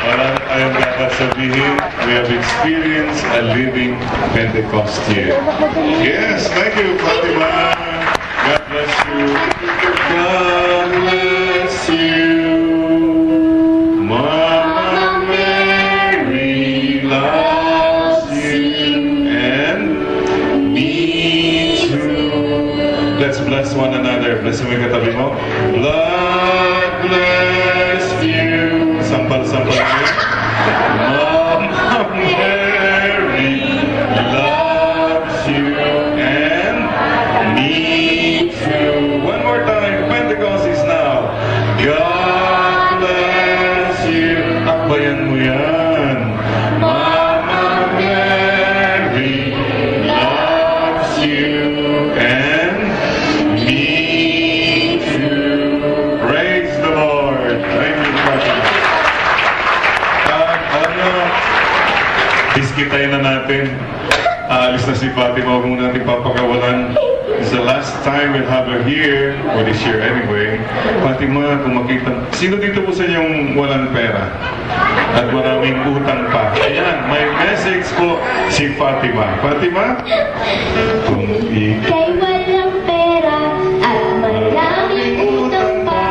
Wala na tayong dapat sabihin. We have experienced a living Pentecost here. Yes, thank you, Fatima. God bless you. God bless you. Mama Mary loves you and me too. Let's bless one another. Bless mo yung katabi mo. God bless you. Sampal-sampal mo. Mama Mary loves you and me too. One more time. Pentecost is now. God bless you. Akbayan mo yan. Mama Mary loves you and me too. Praise the Lord. Thank you, Father. Biskitayin na natin. Aalis na si Fatima. Huwag muna natin papakawalan. It's the last time we'll have her here, or this year anyway. Fatima, kung makita, sino dito po sa inyong walang pera? At maraming utang pa. Ayan, may message po si Fatima. Fatima? Kung Kay walang pera at maraming utang pa,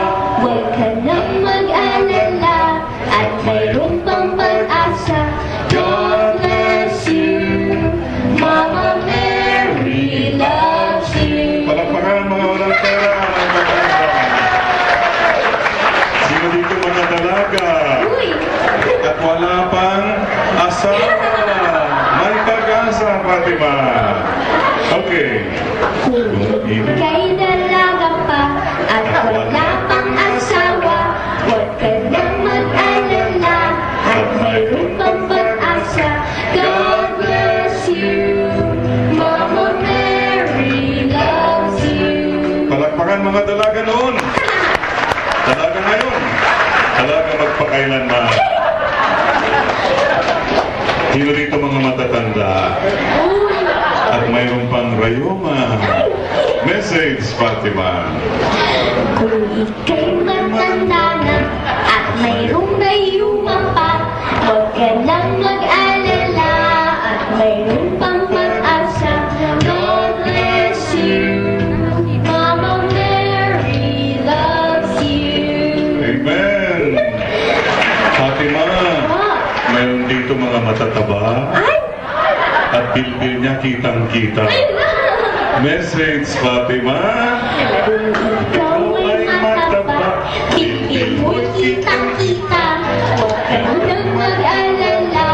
huwag ka nang mag-alala at mayroon pang pag-asa. God bless you, Mama Mary loves you. palakpakan mga walang pera. Sino dito mga dalaga? Uy! At wala pang asawa. May pag-asa, Fatima. Okay. Kay dalaga pa at wala pang asawa, huwag ka nang mag-alala at mayroon pang pag-asa. God bless you, Mama Mary loves you. Palakpakan mga dalaga noon. Dalaga ngayon. Dalaga magpakailanman. Sino dito mga matatanda? At mayroon pang rayuma. Message, Fatima. Kung ika'y matanda na at mayroong nayuma pa, huwag ka nang mag-alala at mayroon pang pag-asa. God bless you, Mama Mary loves you. Amen. Fatima, mayroon dito mga matataba. Ay! At bilbil niya kitang-kita. Message, Fatima. Kung ikaw ay mataba, bilbil mo'y kitang-kita. Huwag ka nang mag-alala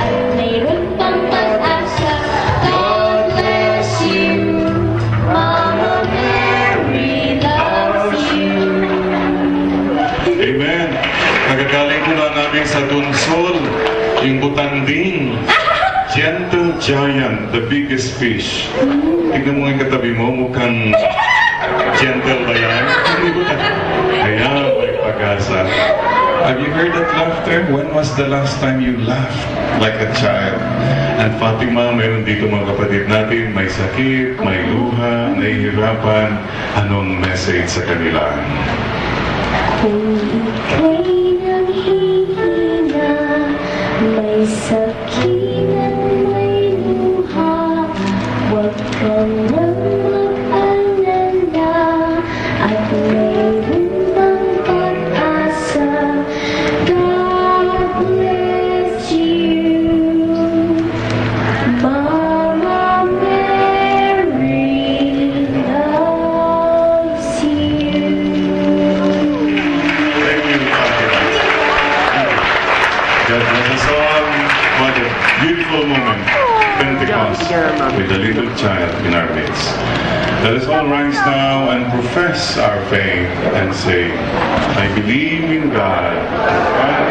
at mayroon pang pag-asa. God bless you, Mama Mary loves you. Amen. Nagagaling ko na namin sa Dunsol, yung butanding. Gentle giant, the biggest fish. Tignan mo yung katabi mo, mukhang gentle ba yan? Ayan, may pag-asa. Have you heard that laughter? When was the last time you laughed like a child? And Fatima, mayroon dito mga kapatid natin, may sakit, may luha, nahihirapan. Anong message sa kanila? Kung ika'y nanghihina, may sakit at may luha, huwag ka nang mag-alala at mayroon pang pag-asa. God bless you, Mama Mary loves you. Thank you, Fatima. God bless us all. What a beautiful moment. Pentecost with a little child in our midst. Let us all rise now and profess our faith and say, I believe in God, the Father,